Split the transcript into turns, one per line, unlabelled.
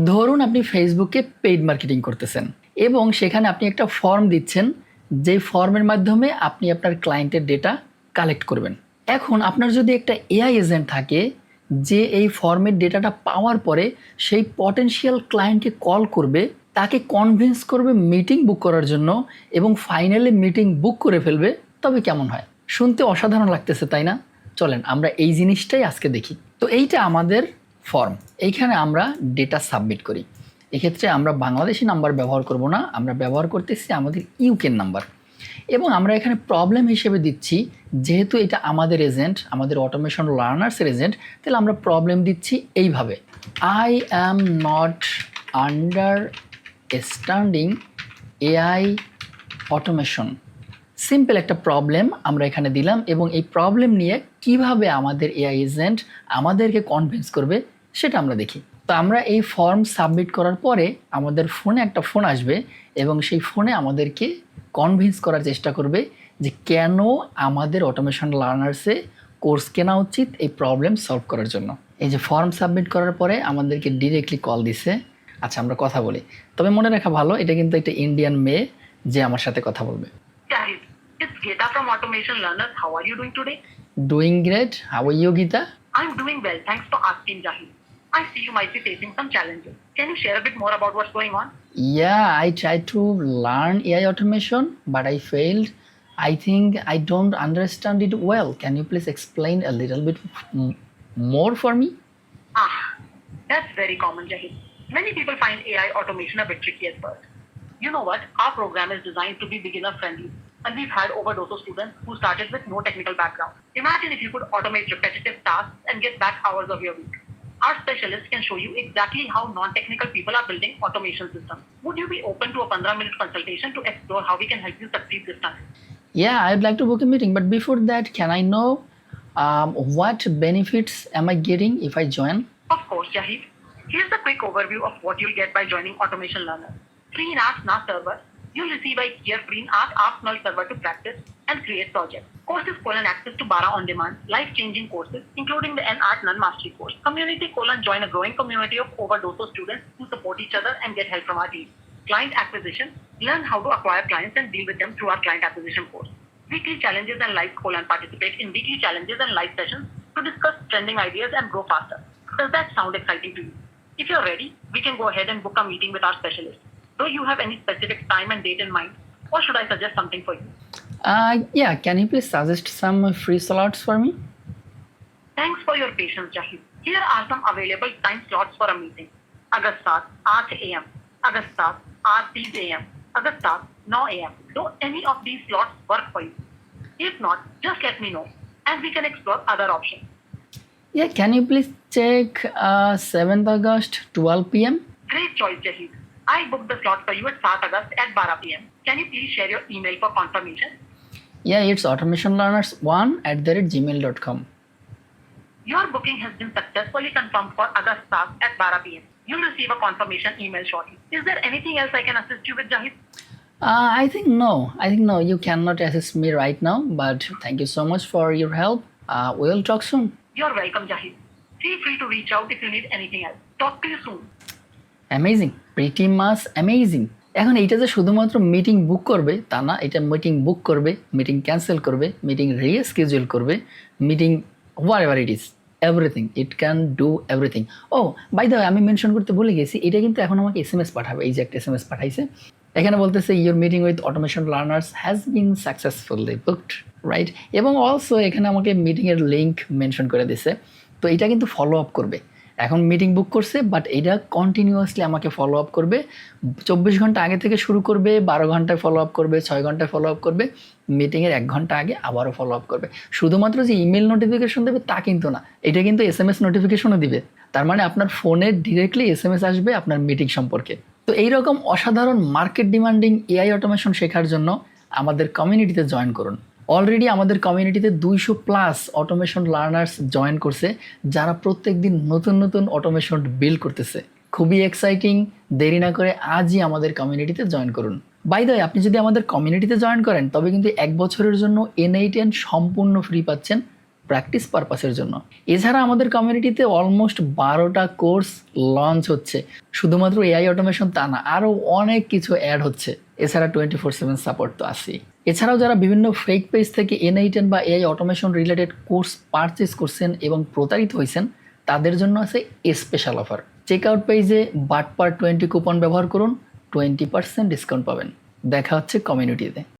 ধরুন আপনি ফেসবুকে পেইড মার্কেটিং করতেছেন এবং সেখানে আপনি একটা ফর্ম দিচ্ছেন, যে ফর্মের মাধ্যমে আপনি আপনার ক্লায়েন্টের ডেটা কালেক্ট করবেন। এখন আপনার যদি একটা এআই এজেন্ট থাকে যে এই ফর্মের ডেটাটা পাওয়ার পরে সেই পটেনশিয়াল ক্লায়েন্টকে কল করবে, তাকে কনভিন্স করবে মিটিং বুক করার জন্য এবং ফাইনালি মিটিং বুক করে ফেলবে, তবে কেমন হয়? শুনতে অসাধারণ লাগতেছে, তাই না? চলেন আমরা এই জিনিসটাই আজকে দেখি। তো এইটা আমাদের ফর্ম, এইখানে আমরা ডেটা সাবমিট করি। এক্ষেত্রে আমরা বাংলাদেশি নাম্বার ব্যবহার করব না, আমরা ব্যবহার করতেছি আমাদের ইউকের নাম্বার। এবং আমরা এখানে প্রবলেম হিসেবে দিচ্ছি, যেহেতু এটা আমাদের এজেন্ট, আমাদের অটোমেশন লার্নার্সের এজেন্ট, তাহলে আমরা প্রবলেম দিচ্ছি এইভাবে: I am not understanding AI automation. Simple একটা প্রবলেম আমরা এখানে দিলাম এবং এই প্রবলেম নিয়ে কিভাবে আমাদের এআই এজেন্ট আমাদেরকে কনভিন্স করবে সেটা আমরা দেখি। তো আমরা এই ফর্ম সাবমিট করার পরে আমাদের ফোনে একটা ফোন আসবে এবং সেই ফোনে আমাদেরকে কনভিন্স করার চেষ্টা করবে যে কেন আমাদের অটোমেশন লার্নার্সে কোর্স কেনা উচিত এই প্রবলেম সলভ করার জন্য। এই যে ফর্ম সাবমিট করার পরে আমাদেরকে ডিরেক্টলি কল দিছে। আচ্ছা, আমরা কথা বলি। তবে মনে রাখা ভালো, এটা কিন্তু একটা ইন্ডিয়ান মেয়ে যে আমার সাথে কথা বলবে।
Jahid, it's Geeta from Automation Learners. How are you doing today?
Doing great. How are you, Geeta?
I'm doing well. Thanks for asking, Jahid. I see you might be facing some challenges. Can you share a bit more about what's going on?
Yeah, I tried to learn AI automation, but I failed. I think I don't understand it well. Can you please explain a little bit more for me?
That's very common, Jahid. Many people find AI automation a bit tricky at first. You know what? Our program is designed to be beginner friendly, and we've had overdose of students who started with no technical background. Imagine if you could automate repetitive tasks and get back hours of your week. Our specialists can show you exactly how non-technical people are building automation systems. Would you be open to a 15-minute consultation to explore how we can help you succeed this time?
Yeah, I'd like to book a meeting, but before that, can I know what benefits am I getting if I join?
Of course, Jahid. Here's a quick overview of what you'll get by joining Automation Learner. Free in Ask Now server. You'll receive a year free in Ask Null server to practice and create projects. Courses access to Bara on demand, life-changing courses, including the NART Nun Mastery course. Community join a growing community of overdose students who support each other and get help from our team. Client acquisition. Learn how to acquire clients and deal with them through our client acquisition course. Weekly challenges and live participate in weekly challenges and live sessions to discuss trending ideas and grow faster. Does that sound exciting to you? If you're ready, we can go ahead and book a meeting with our specialist. Do you have any specific time and date in mind, or should I suggest something for you?
Yeah, can you please suggest some free slots for me?
Thanks for your patience, Jahid. Here are some available time slots for a meeting. August 7, 8 a.m. August 7, 8 a.m. August 7, 9 a.m. Do any of these slots work for you? If not, just let me know, and we can explore other options.
Yeah, can you please check 7th August, 12 p.m.?
Great choice, Jahid. I booked the slot for you at 7 August at 12 p.m. Can you please share your email for confirmation?
Yeah, it's automationlearners1@gmail.com.
Your booking has been successfully confirmed for August 7 at 12 p.m. You'll receive a confirmation email shortly. Is there anything else I can assist you with, Jahid?
I think no. You cannot assist me right now, but thank you so much for your help. We'll talk soon.
You're welcome, Jahid. Feel free to reach out if you need anything else. Talk to you soon.
Amazing, pretty much amazing. এখন এইটা যে শুধুমাত্র meeting book করবে তা না, এটা meeting book করবে, meeting cancel করবে, মিটিং রিস্কেডিউল করবে, meeting whatever it is, everything, it can do everything. Oh by the way, আমি মেনশন করতে ভুলে গেছি, এটা কিন্তু এখন আমাকে SMS পাঠাবে। এই যে একটা SMS পাঠাইছে, এখানে বলতেছে your meeting with automation learners has been successfully booked, right? এবং অলসো এখানে আমাকে মিটিংয়ের লিঙ্ক মেনশন করে দিছে। তো এটা কিন্তু ফলো আপ করবে। এখন মিটিং বুক করছে, বাট এটা কন্টিনিউয়াসলি আমাকে ফলো আপ করবে। 24 ঘন্টা আগে থেকে শুরু করবে, 12 ঘন্টায় ফলো আপ করবে, 6 ঘন্টায় ফলো আপ করবে, মিটিংয়ের 1 ঘন্টা আগে আবারও ফলো আপ করবে। শুধুমাত্র যে ইমেল নোটিফিকেশন দেবে তা কিন্তু না, এটা কিন্তু SMS নোটিফিকেশনও দিবে। তার মানে আপনার ফোনে ডিরেক্টলি SMS আসবে আপনার মিটিং সম্পর্কে। তো এইরকম অসাধারণ মার্কেট ডিমান্ডিং এআই অটোমেশন শেখার জন্য আমাদের কমিউনিটিতে জয়েন করুন। অলরেডি আমাদের কমিউনিটিতে 200+ অটোমেশন লার্নার্স জয়েন করছে, যারা প্রত্যেক দিন নতুন নতুন অটোমেশন বিল্ড করতেছে। খুবই এক্সাইটিং। দেরি না করে আজই আমাদের কমিউনিটিতে জয়েন করুন। বাই দ্য ওয়ে, আপনি যদি আমাদের কমিউনিটিতে জয়েন করেন তবে কিন্তু 1 বছরের জন্য N8N সম্পূর্ণ ফ্রি পাচ্ছেন প্র্যাকটিস পারপাসের জন্য। এছাড়া আমাদের কমিউনিটিতে অলমোস্ট 12টা কোর্স লঞ্চ হচ্ছে। শুধুমাত্র এআই অটোমেশন তা না, আরও অনেক কিছু অ্যাড হচ্ছে। এছাড়া 24/7 সাপোর্ট তো আছেই। এছাড়াও যারা বিভিন্ন ফেক পেজ থেকে N8N বা AI automation related course purchase করছেন এবং প্রতারিত হয়েছেন, তাদের জন্য আছে স্পেশাল অফার। চেক আউট পেজে বাটপার 20 কুপন ব্যবহার করুন, 20% ডিসকাউন্ট পাবেন। দেখা হচ্ছে কমিউনিটিতে।